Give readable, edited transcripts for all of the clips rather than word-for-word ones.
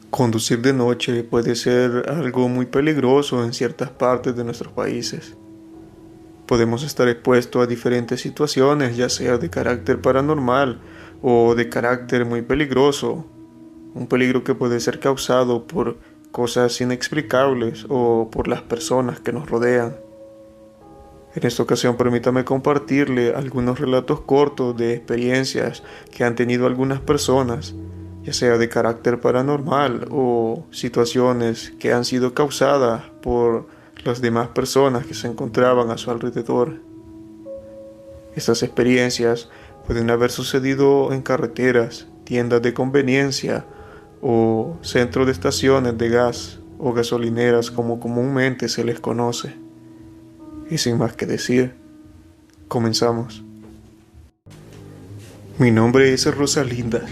Conducir de noche puede ser algo muy peligroso en ciertas partes de nuestros países. Podemos estar expuestos a diferentes situaciones, ya sea de carácter paranormal o de carácter muy peligroso. Un peligro que puede ser causado por cosas inexplicables o por las personas que nos rodean. En esta ocasión permítame compartirle algunos relatos cortos de experiencias que han tenido algunas personas, ya sea de carácter paranormal o situaciones que han sido causadas por las demás personas que se encontraban a su alrededor. Estas experiencias pueden haber sucedido en carreteras, tiendas de conveniencia o centros de estaciones de gas o gasolineras como comúnmente se les conoce. Y sin más que decir, comenzamos. Mi nombre es Rosalinda.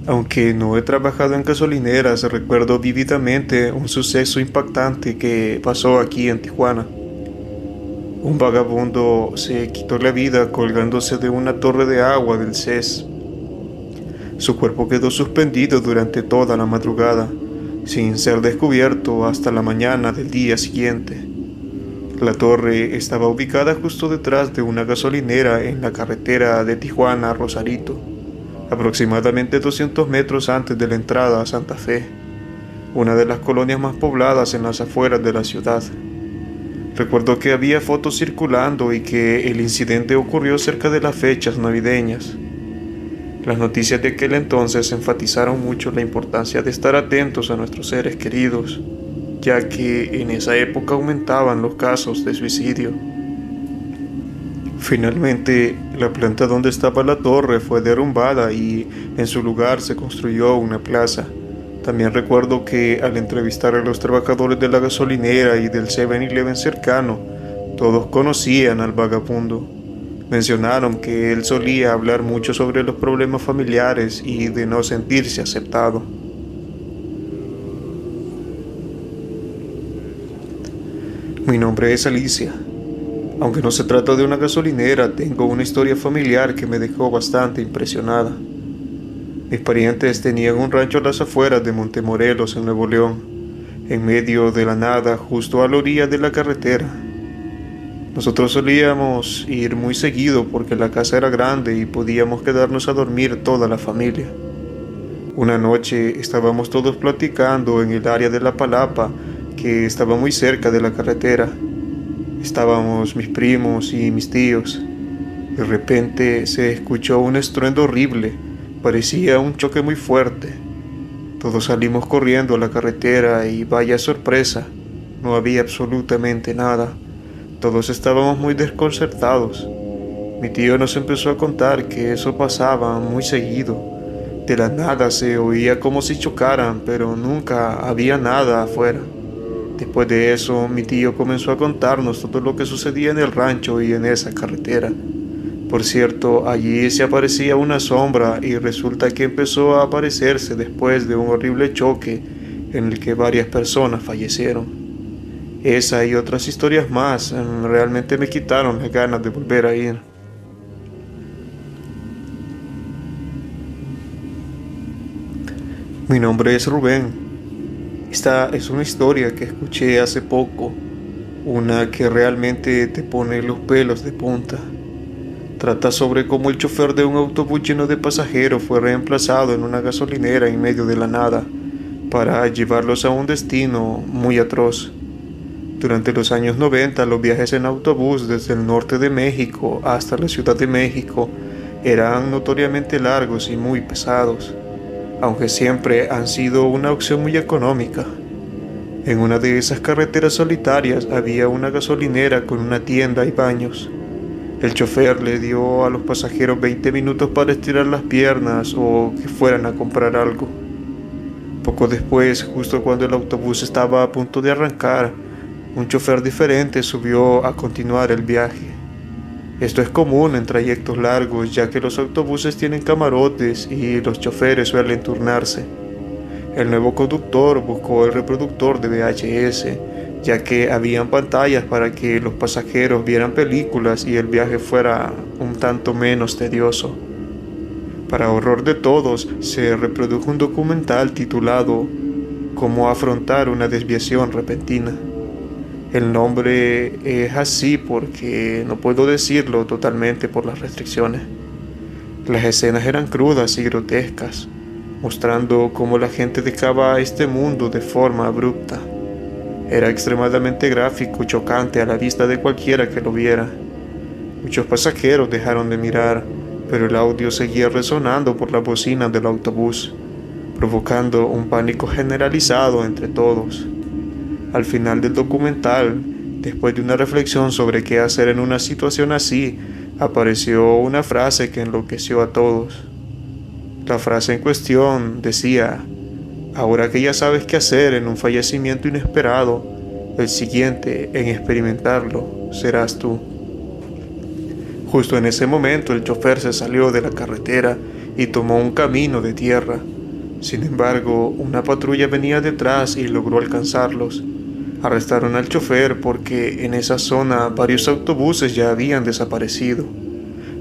Aunque no he trabajado en gasolineras, recuerdo vívidamente un suceso impactante que pasó aquí en Tijuana. Un vagabundo se quitó la vida colgándose de una torre de agua del CES. Su cuerpo quedó suspendido durante toda la madrugada, sin ser descubierto hasta la mañana del día siguiente. La torre estaba ubicada justo detrás de una gasolinera en la carretera de Tijuana a Rosarito, aproximadamente 200 metros antes de la entrada a Santa Fe, una de las colonias más pobladas en las afueras de la ciudad. Recuerdo que había fotos circulando y que el incidente ocurrió cerca de las fechas navideñas. Las noticias de aquel entonces enfatizaron mucho la importancia de estar atentos a nuestros seres queridos, ya que en esa época aumentaban los casos de suicidio. Finalmente, la planta donde estaba la torre fue derrumbada y en su lugar se construyó una plaza. También recuerdo que al entrevistar a los trabajadores de la gasolinera y del 7-Eleven cercano, todos conocían al vagabundo. Mencionaron que él solía hablar mucho sobre los problemas familiares y de no sentirse aceptado. Mi nombre es Alicia. Aunque no se trata de una gasolinera, tengo una historia familiar que me dejó bastante impresionada. Mis parientes tenían un rancho a las afueras de Montemorelos, en Nuevo León, en medio de la nada, justo a la orilla de la carretera. Nosotros solíamos ir muy seguido porque la casa era grande y podíamos quedarnos a dormir toda la familia. Una noche estábamos todos platicando en el área de la Palapa, que estaba muy cerca de la carretera. Estábamos mis primos y mis tíos. De repente se escuchó un estruendo horrible, parecía un choque muy fuerte. Todos salimos corriendo a la carretera y vaya sorpresa, no había absolutamente nada. Todos estábamos muy desconcertados. Mi tío nos empezó a contar que eso pasaba muy seguido. De la nada se oía como si chocaran, pero nunca había nada afuera. Después de eso, mi tío comenzó a contarnos todo lo que sucedía en el rancho y en esa carretera. Por cierto, allí se aparecía una sombra y resulta que empezó a aparecerse después de un horrible choque en el que varias personas fallecieron. Esa y otras historias más realmente me quitaron las ganas de volver a ir. Mi nombre es Rubén. Esta es una historia que escuché hace poco, una que realmente te pone los pelos de punta. Trata sobre cómo el chofer de un autobús lleno de pasajeros fue reemplazado en una gasolinera en medio de la nada para llevarlos a un destino muy atroz. Durante los años 90, los viajes en autobús desde el norte de México hasta la Ciudad de México eran notoriamente largos y muy pesados, aunque siempre han sido una opción muy económica. En una de esas carreteras solitarias había una gasolinera con una tienda y baños. El chofer le dio a los pasajeros 20 minutos para estirar las piernas o que fueran a comprar algo. Poco después, justo cuando el autobús estaba a punto de arrancar, un chofer diferente subió a continuar el viaje. Esto es común en trayectos largos, ya que los autobuses tienen camarotes y los choferes suelen turnarse. El nuevo conductor buscó el reproductor de VHS, ya que habían pantallas para que los pasajeros vieran películas y el viaje fuera un tanto menos tedioso. Para horror de todos, se reprodujo un documental titulado cómo afrontar una desviación repentina. El nombre es así porque no puedo decirlo totalmente por las restricciones. Las escenas eran crudas y grotescas, mostrando cómo la gente dejaba este mundo de forma abrupta. Era extremadamente gráfico y chocante a la vista de cualquiera que lo viera. Muchos pasajeros dejaron de mirar, pero el audio seguía resonando por la bocina del autobús, provocando un pánico generalizado entre todos. Al final del documental, después de una reflexión sobre qué hacer en una situación así, apareció una frase que enloqueció a todos. La frase en cuestión decía: ahora que ya sabes qué hacer en un fallecimiento inesperado, el siguiente en experimentarlo serás tú. Justo en ese momento el chofer se salió de la carretera y tomó un camino de tierra. Sin embargo, una patrulla venía detrás y logró alcanzarlos. Arrestaron al chofer porque en esa zona varios autobuses ya habían desaparecido.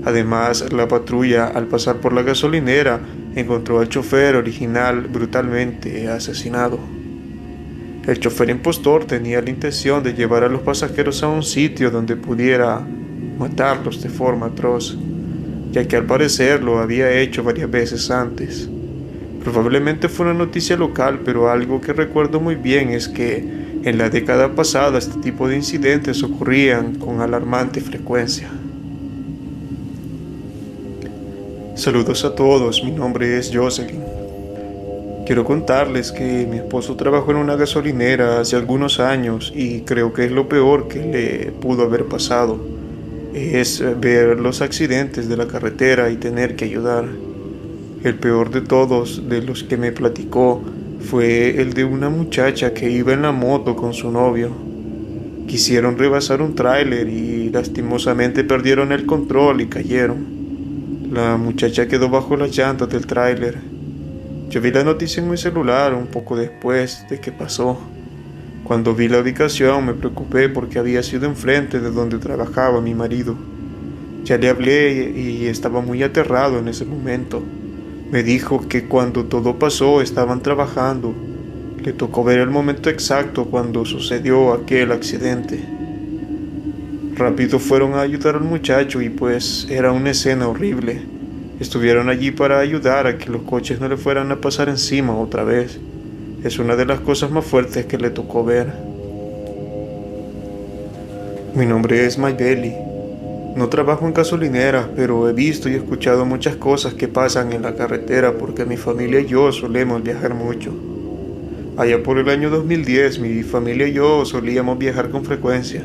Además, la patrulla, al pasar por la gasolinera, encontró al chofer original brutalmente asesinado. El chofer impostor tenía la intención de llevar a los pasajeros a un sitio donde pudiera matarlos de forma atroz, ya que al parecer lo había hecho varias veces antes. Probablemente fue una noticia local, pero algo que recuerdo muy bien es que en la década pasada este tipo de incidentes ocurrían con alarmante frecuencia. Saludos a todos, mi nombre es Jocelyn. Quiero contarles que mi esposo trabajó en una gasolinera hace algunos años y creo que es lo peor que le pudo haber pasado. Es ver los accidentes de la carretera y tener que ayudar. El peor de todos de los que me platicó fue el de una muchacha que iba en la moto con su novio. Quisieron rebasar un tráiler y lastimosamente perdieron el control y cayeron. La muchacha quedó bajo las llantas del tráiler. Yo vi la noticia en mi celular un poco después de que pasó. Cuando vi la ubicación me preocupé porque había sido enfrente de donde trabajaba mi marido. Ya le hablé y estaba muy aterrado en ese momento. Me dijo que cuando todo pasó estaban trabajando. Le tocó ver el momento exacto cuando sucedió aquel accidente. Rápido fueron a ayudar al muchacho y pues era una escena horrible. Estuvieron allí para ayudar a que los coches no le fueran a pasar encima otra vez. Es una de las cosas más fuertes que le tocó ver. Mi nombre es Maybeli. No trabajo en gasolineras, pero he visto y escuchado muchas cosas que pasan en la carretera porque mi familia y yo solemos viajar mucho. Allá por el año 2010, mi familia y yo solíamos viajar con frecuencia.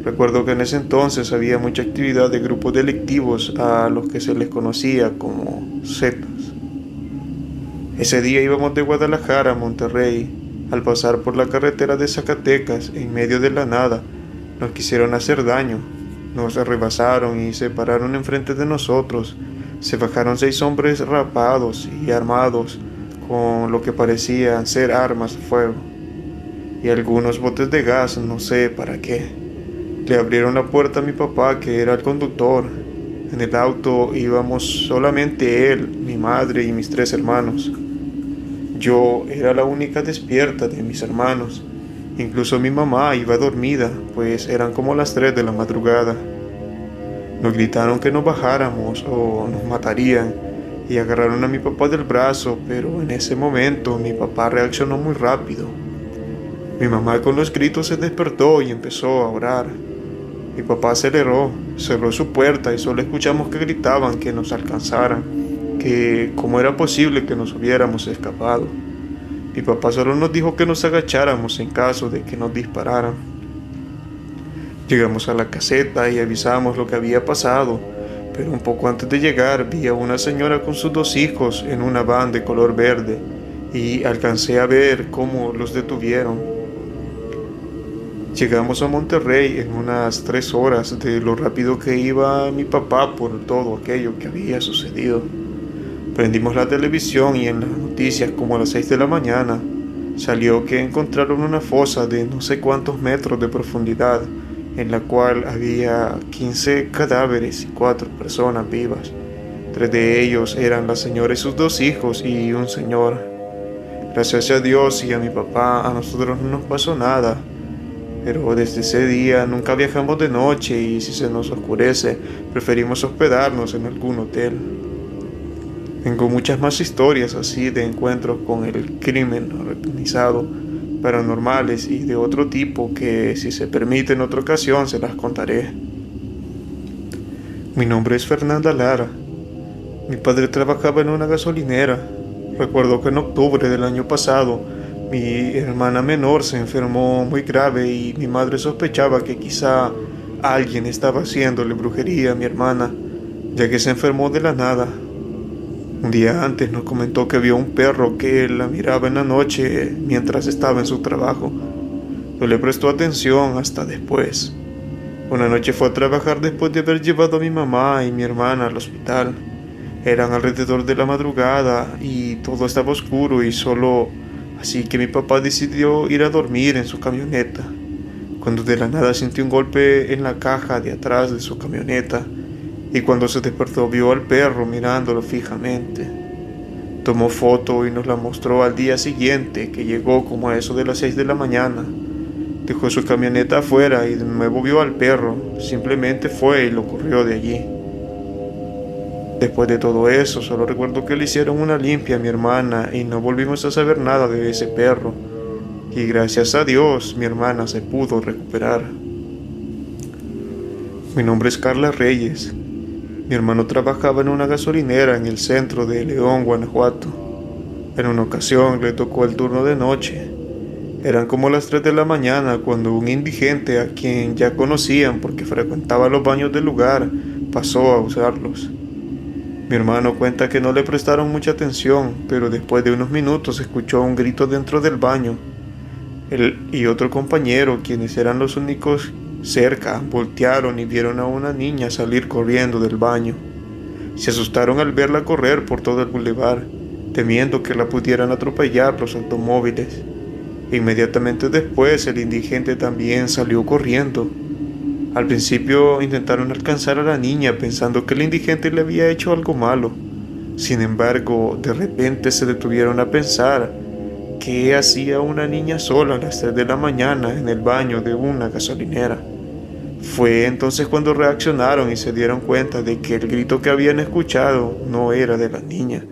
Recuerdo que en ese entonces había mucha actividad de grupos delictivos a los que se les conocía como Zetas. Ese día íbamos de Guadalajara a Monterrey. Al pasar por la carretera de Zacatecas, en medio de la nada, nos quisieron hacer daño. Nos rebasaron y se pararon enfrente de nosotros. Se bajaron 6 hombres rapados y armados con lo que parecían ser armas de fuego y algunos botes de gas, no sé para qué. Le abrieron la puerta a mi papá, que era el conductor. En el auto íbamos solamente él, mi madre y mis 3 hermanos. Yo era la única despierta de mis hermanos. Incluso mi mamá iba dormida, pues eran como las 3 de la madrugada. Nos gritaron que nos bajáramos o nos matarían y agarraron a mi papá del brazo, pero en ese momento mi papá reaccionó muy rápido. Mi mamá con los gritos se despertó y empezó a orar. Mi papá aceleró, cerró su puerta y solo escuchamos que gritaban que nos alcanzaran, que cómo era posible que nos hubiéramos escapado. Mi papá solo nos dijo que nos agacháramos en caso de que nos dispararan. Llegamos a la caseta y avisamos lo que había pasado, pero un poco antes de llegar vi a una señora con sus 2 hijos en una van de color verde y alcancé a ver cómo los detuvieron. Llegamos a Monterrey en unas 3 horas de lo rápido que iba mi papá por todo aquello que había sucedido. Prendimos la televisión y en las noticias, como a las 6 de la mañana, salió que encontraron una fosa de no sé cuántos metros de profundidad, en la cual había 15 cadáveres y 4 personas vivas. 3 de ellos eran la señora y sus 2 hijos y un señor. Gracias a Dios y a mi papá, a nosotros no nos pasó nada. Pero desde ese día nunca viajamos de noche y si se nos oscurece, preferimos hospedarnos en algún hotel. Tengo muchas más historias así de encuentros con el crimen organizado, paranormales y de otro tipo que, si se permite en otra ocasión, se las contaré. Mi nombre es Fernanda Lara. Mi padre trabajaba en una gasolinera. Recuerdo que en octubre del año pasado, mi hermana menor se enfermó muy grave y mi madre sospechaba que quizá alguien estaba haciéndole brujería a mi hermana, ya que se enfermó de la nada. Un día antes nos comentó que vio un perro que la miraba en la noche mientras estaba en su trabajo. No le prestó atención hasta después. Una noche fue a trabajar después de haber llevado a mi mamá y mi hermana al hospital. Eran alrededor de la madrugada y todo estaba oscuro y solo, así que mi papá decidió ir a dormir en su camioneta, cuando de la nada sintió un golpe en la caja de atrás de su camioneta y cuando se despertó vio al perro mirándolo fijamente. Tomó foto y nos la mostró al día siguiente, que llegó como a eso de las 6 de la mañana. Dejó su camioneta afuera y de nuevo vio al perro, simplemente fue y lo corrió de allí. Después de todo eso, solo recuerdo que le hicieron una limpia a mi hermana y no volvimos a saber nada de ese perro. Y gracias a Dios, mi hermana se pudo recuperar. Mi nombre es Carla Reyes. Mi hermano trabajaba en una gasolinera en el centro de León, Guanajuato. En una ocasión le tocó el turno de noche. Eran como las 3 de la mañana cuando un indigente a quien ya conocían porque frecuentaba los baños del lugar pasó a usarlos. Mi hermano cuenta que no le prestaron mucha atención, pero después de unos minutos escuchó un grito dentro del baño. Él y otro compañero, quienes eran los únicos cerca, voltearon y vieron a una niña salir corriendo del baño. Se asustaron al verla correr por todo el bulevar, temiendo que la pudieran atropellar los automóviles. Inmediatamente después, el indigente también salió corriendo. Al principio intentaron alcanzar a la niña pensando que el indigente le había hecho algo malo. Sin embargo, de repente se detuvieron a pensar qué hacía una niña sola a las 3 de la mañana en el baño de una gasolinera. Fue entonces cuando reaccionaron y se dieron cuenta de que el grito que habían escuchado no era de la niña,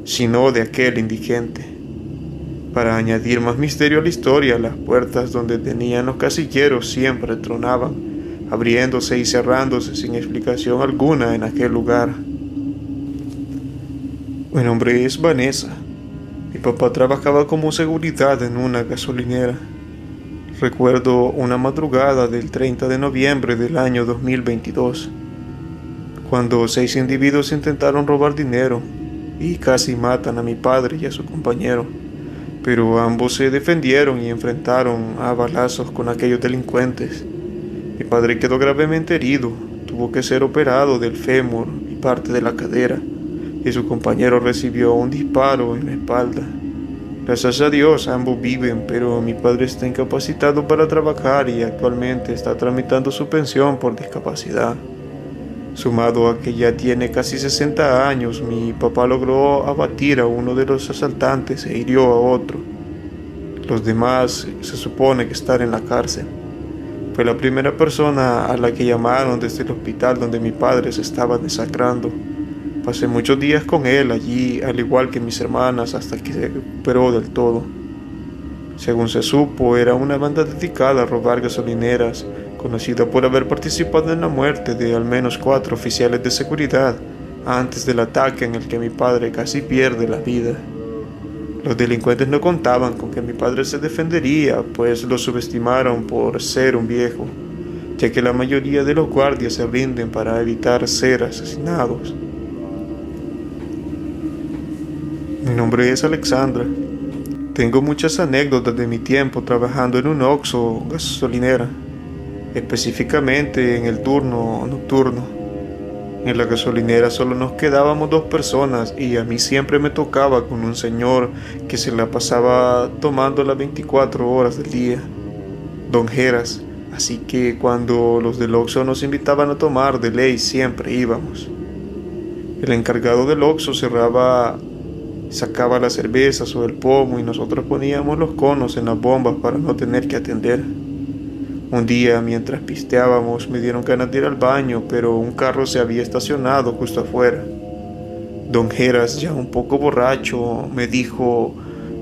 sino de aquel indigente. Para añadir más misterio a la historia, las puertas donde tenían los casilleros siempre tronaban, abriéndose y cerrándose sin explicación alguna en aquel lugar. Mi nombre es Vanessa. Mi papá trabajaba como seguridad en una gasolinera. Recuerdo una madrugada del 30 de noviembre del año 2022, cuando 6 individuos intentaron robar dinero y casi matan a mi padre y a su compañero, pero ambos se defendieron y enfrentaron a balazos con aquellos delincuentes. Mi padre quedó gravemente herido, tuvo que ser operado del fémur y parte de la cadera, y su compañero recibió un disparo en la espalda. Gracias a Dios ambos viven, pero mi padre está incapacitado para trabajar y actualmente está tramitando su pensión por discapacidad. Sumado a que ya tiene casi 60 años, mi papá logró abatir a uno de los asaltantes e hirió a otro. Los demás se supone que están en la cárcel. Fue la primera persona a la que llamaron desde el hospital donde mi padre se estaba desacrando. Pasé muchos días con él allí, al igual que mis hermanas, hasta que se recuperó del todo. Según se supo, era una banda dedicada a robar gasolineras, conocida por haber participado en la muerte de al menos 4 oficiales de seguridad antes del ataque en el que mi padre casi pierde la vida. Los delincuentes no contaban con que mi padre se defendería, pues lo subestimaron por ser un viejo, ya que la mayoría de los guardias se rinden para evitar ser asesinados. Mi nombre es Alexandra. Tengo muchas anécdotas de mi tiempo trabajando en un Oxxo gasolinera, específicamente en el turno nocturno. En la gasolinera solo nos quedábamos 2 personas y a mí siempre me tocaba con un señor que se la pasaba tomando las 24 horas del día, Don Geras, así que cuando los del Oxxo nos invitaban a tomar, de ley siempre íbamos. El encargado del Oxxo cerraba Sacaba las cervezas o el pomo y nosotros poníamos los conos en las bombas para no tener que atender. Un día, mientras pisteábamos, me dieron ganas de ir al baño, pero un carro se había estacionado justo afuera. Don Geras, ya un poco borracho, me dijo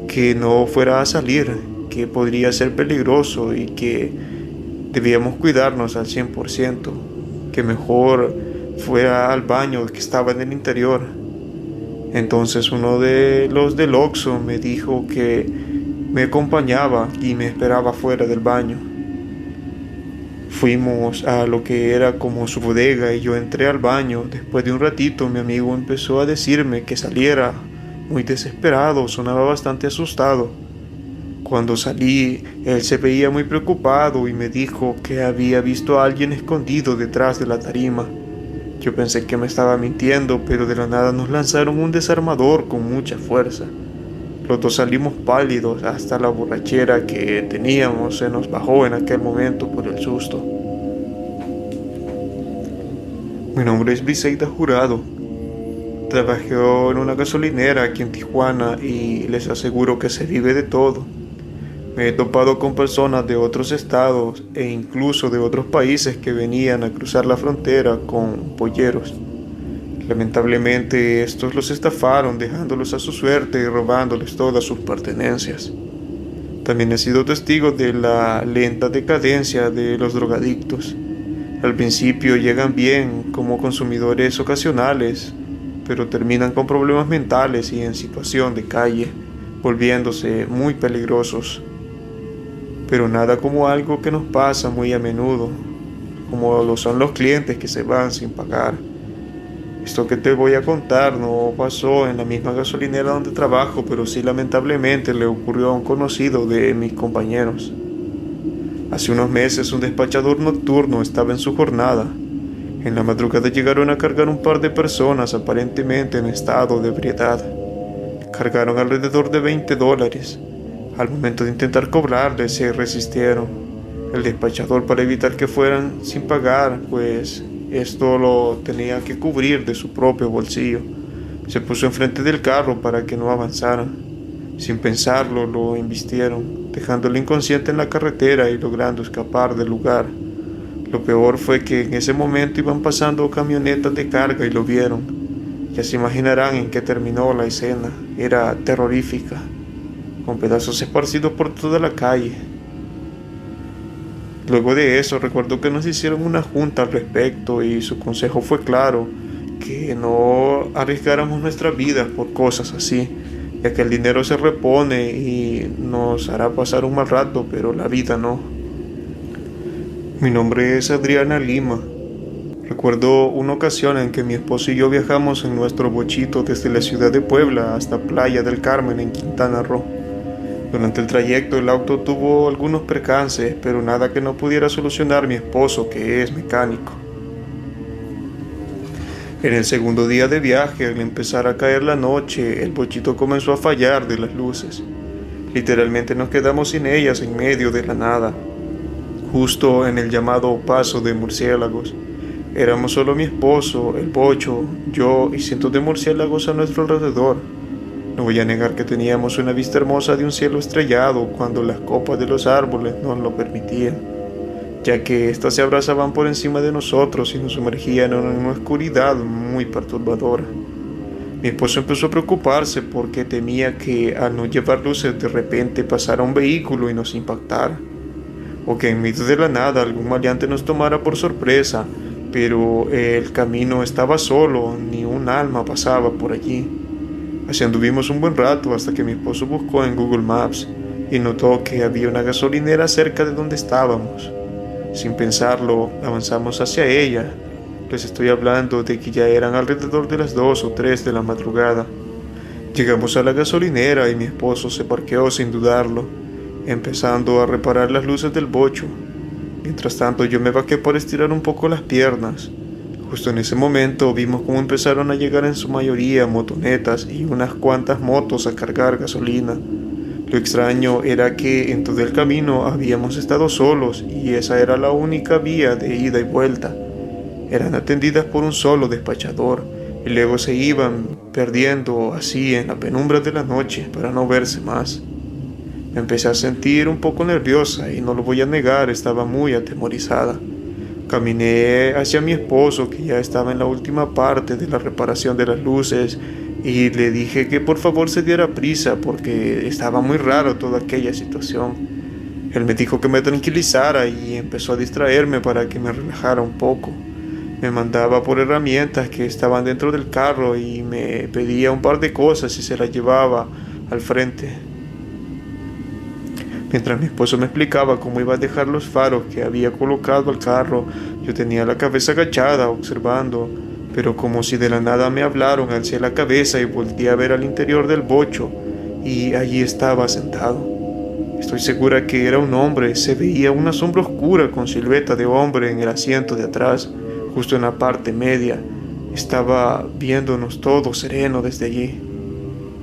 que no fuera a salir, que podría ser peligroso y que debíamos cuidarnos al 100%, que mejor fuera al baño que estaba en el interior. Entonces uno de los del Oxxo me dijo que me acompañaba y me esperaba fuera del baño. Fuimos a lo que era como su bodega y yo entré al baño. Después de un ratito mi amigo empezó a decirme que saliera, muy desesperado, sonaba bastante asustado. Cuando salí, él se veía muy preocupado y me dijo que había visto a alguien escondido detrás de la tarima. Yo pensé que me estaba mintiendo, pero de la nada nos lanzaron un desarmador con mucha fuerza. Los dos salimos pálidos, hasta la borrachera que teníamos se nos bajó en aquel momento por el susto. Mi nombre es Briseida Jurado. Trabajé en una gasolinera aquí en Tijuana y les aseguro que se vive de todo. Me he topado con personas de otros estados e incluso de otros países que venían a cruzar la frontera con polleros. Lamentablemente estos los estafaron dejándolos a su suerte y robándoles todas sus pertenencias. También he sido testigo de la lenta decadencia de los drogadictos. Al principio llegan bien como consumidores ocasionales, pero terminan con problemas mentales y en situación de calle, volviéndose muy peligrosos. Pero nada como algo que nos pasa muy a menudo, como lo son los clientes que se van sin pagar. Esto que te voy a contar no pasó en la misma gasolinera donde trabajo, pero sí lamentablemente le ocurrió a un conocido de mis compañeros. Hace unos meses un despachador nocturno estaba en su jornada. En la madrugada llegaron a cargar un par de personas aparentemente en estado de ebriedad. Cargaron alrededor de $20. Al momento de intentar cobrarles se resistieron. El despachador, para evitar que fueran sin pagar, pues esto lo tenía que cubrir de su propio bolsillo, se puso enfrente del carro para que no avanzara. Sin pensarlo lo embistieron, dejándolo inconsciente en la carretera y logrando escapar del lugar. Lo peor fue que en ese momento iban pasando camionetas de carga y lo vieron. Ya se imaginarán en qué terminó la escena. Era terrorífica, con pedazos esparcidos por toda la calle. Luego de eso, recuerdo que nos hicieron una junta al respecto y su consejo fue claro, que no arriesgáramos nuestras vidas por cosas así, ya que el dinero se repone y nos hará pasar un mal rato, pero la vida no. Mi nombre es Adriana Lima. Recuerdo una ocasión en que mi esposo y yo viajamos en nuestro bochito desde la ciudad de Puebla hasta Playa del Carmen en Quintana Roo. Durante el trayecto el auto tuvo algunos percances, pero nada que no pudiera solucionar mi esposo, que es mecánico. En el segundo día de viaje, al empezar a caer la noche, el bochito comenzó a fallar de las luces. Literalmente nos quedamos sin ellas en medio de la nada, justo en el llamado Paso de Murciélagos. Éramos solo mi esposo, el bocho, yo y cientos de murciélagos a nuestro alrededor. No voy a negar que teníamos una vista hermosa de un cielo estrellado cuando las copas de los árboles nos lo permitían, ya que éstas se abrazaban por encima de nosotros y nos sumergían en una oscuridad muy perturbadora. Mi esposo empezó a preocuparse porque temía que al no llevar luces de repente pasara un vehículo y nos impactara, o que en medio de la nada algún maleante nos tomara por sorpresa, pero el camino estaba solo, ni un alma pasaba por allí. Así anduvimos un buen rato hasta que mi esposo buscó en Google Maps y notó que había una gasolinera cerca de donde estábamos. Sin pensarlo, avanzamos hacia ella. Les estoy hablando de que ya eran alrededor de las 2 o 3 de la madrugada. Llegamos a la gasolinera y mi esposo se parqueó sin dudarlo, empezando a reparar las luces del bocho. Mientras tanto yo me vaqué por estirar un poco las piernas. Justo en ese momento vimos cómo empezaron a llegar en su mayoría motonetas y unas cuantas motos a cargar gasolina. Lo extraño era que en todo el camino habíamos estado solos y esa era la única vía de ida y vuelta. Eran atendidas por un solo despachador y luego se iban perdiendo así en la penumbra de la noche para no verse más. Me empecé a sentir un poco nerviosa y no lo voy a negar, estaba muy atemorizada. Caminé hacia mi esposo, que ya estaba en la última parte de la reparación de las luces, y le dije que por favor se diera prisa porque estaba muy raro toda aquella situación. Él me dijo que me tranquilizara y empezó a distraerme para que me relajara un poco. Me mandaba por herramientas que estaban dentro del carro y me pedía un par de cosas y se las llevaba al frente. Mientras mi esposo me explicaba cómo iba a dejar los faros que había colocado al carro, yo tenía la cabeza agachada observando, pero como si de la nada me hablaron, alcé la cabeza y volteé a ver al interior del bocho, y allí estaba sentado. Estoy segura que era un hombre, se veía una sombra oscura con silueta de hombre en el asiento de atrás, justo en la parte media. Estaba viéndonos todo sereno desde allí.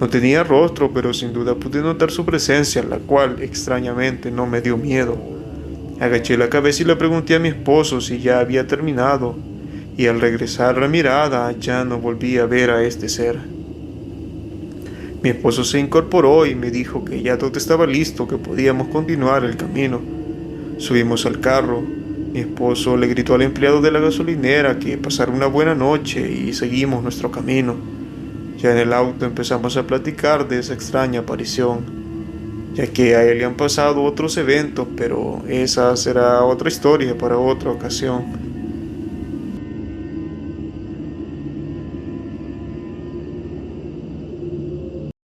No tenía rostro, pero sin duda pude notar su presencia, la cual extrañamente no me dio miedo. Agaché la cabeza y le pregunté a mi esposo si ya había terminado, y al regresar la mirada ya no volví a ver a este ser. Mi esposo se incorporó y me dijo que ya todo estaba listo, que podíamos continuar el camino. Subimos al carro. Mi esposo le gritó al empleado de la gasolinera que pasara una buena noche y seguimos nuestro camino. Ya en el auto empezamos a platicar de esa extraña aparición, ya que a él le han pasado otros eventos, pero esa será otra historia para otra ocasión.